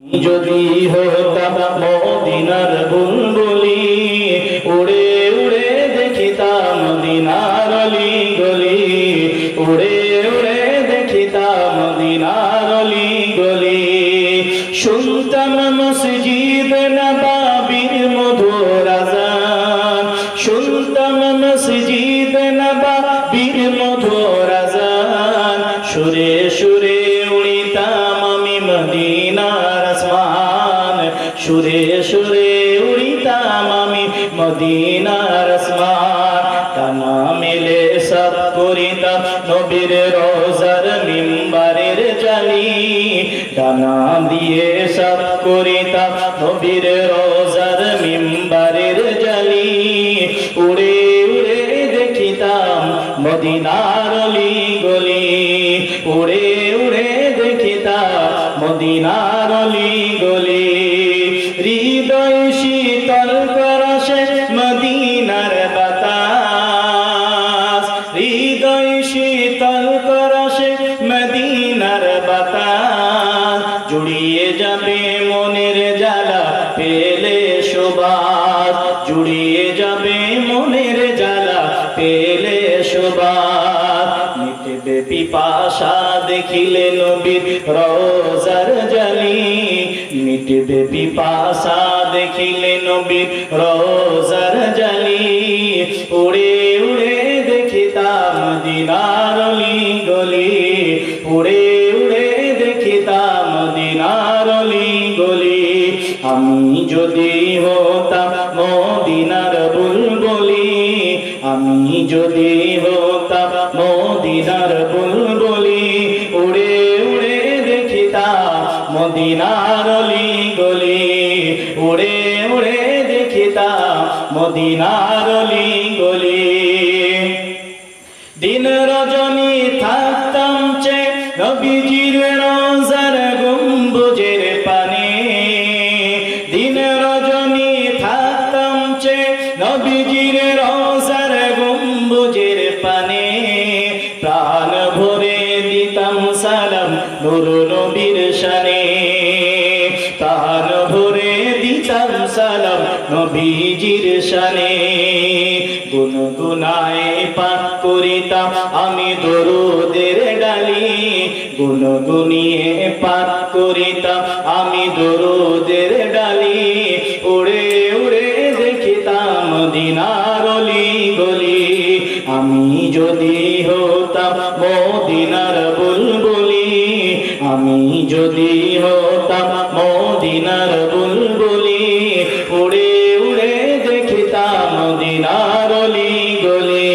যদি হতাম মদিনার বুলবুলি, উড়ে উড়ে দেখিতাম মদিনার অলি গলি, উড়ে উড়ে দেখিতাম মদিনার অলি গলি। শুনতাম মসজিদ নবাবির মধুর আযান, শুনতাম মসজিদ নবাবির মধুর আযান। সুরে সুরে উড়িতাম আমি মদিনার আসমান, সুরে সুরে উড়িতাম আমি মদিনার আসমান। ডানা মেলে সব করিতাম নবীর রোজার মিম্বারের জালি, ডানা দিয়ে সব করিতাম নবীর রোজার মিম্বারের জালি। উড়ে উড়ে দেখিতাম মদিনার অলি গলি, উড়ে উড়ে দেখিতাম মদিনার অলি গলি। হৃদয় শীতল করছে মদিনার বাতাস, হৃদয় শীতল করছে মদিনার বাতাস। জুড়িয়ে যাবে মনের জ্বালা পেলে সুবাস, জুড়িয়ে যাবে মনের জ্বালা পেলে সুবাস। মিটবে পিপাসা দেখিলে নবীর রোজার জালি, মিটবে পিপাসা দেখিলে নবীর রোজার জালি। উড়ে উড়ে দেখিতাম মদিনার অলি গলি, উড়ে উড়ে দেখিতাম মদিনার অলি গলি। আমি যদি হতাম মদিনার বুলবুলি, আমি যদি হতাম মদিনার বুলবুলি, উড়ে উড়ে দেখিতাম মদিনার অলি গলি, উড়ে উড়ে দেখিতাম মদিনার অলি গলি। দিন রজনী থাকতাম চে নবীজির রোজার গম্বুজের পানে, দিন রজনী থাকতাম চে নবীজির রোজার গম্বুজের পানে। প্রাণ ভরে দিতাম সালাম নূর নবীর শানে, প্রাণ ভরে দিতাম সালাম নবীজির শানে। গুনগুনায় পাঠ করিতাম আমি দরুদের ডালি, গুনগুনিয়ে পাঠ করিতাম আমি দরুদের ডালি। উড়ে উড়ে দেখিতাম মদিনার অলি গলি, আমি যদি হতাম মদিনার বুলবুলি, আমি যদি হতাম মদিনার বুলবুলি। উড়ে উড়ে দেখিতাম মদিনার অলি গলি।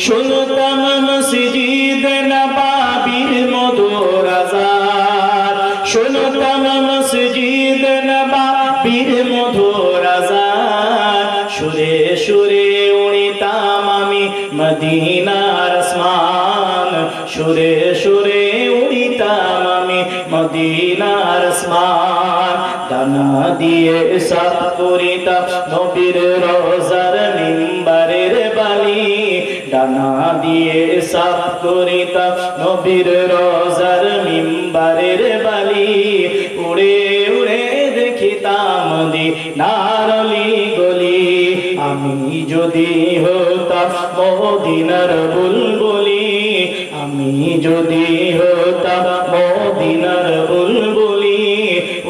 শুনতাম মসজিদ নবাবির মধুর আযান, শুনতাম মসজিদ নবাবির মধুর আযান। সুরে সুরে উড়িতাম আমি মদিনার আসমান, সুরে সুরে উড়িতাম আমি মদিনার আসমান। ডানা দিয়ে সাত করিতাম নবীর রোজার মিম্বারের বালি, ডানা দিয়ে সাত করিতাম নবীর রোজার মিম্বারের বালি। উড়ে উড়ে দেখিতাম মদিনার অলি গলি, আমি যদি হতাম মদিনার বুলবুলি, আমি যদি হতাম মদিনার বুলবুলি।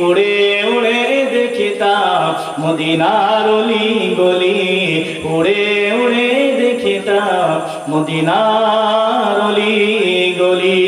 উড়ে উড়ে দেখিতাম মদিনার অলি গলি, উড়ে উড়ে দেখিতাম মদিনার অলি গলি।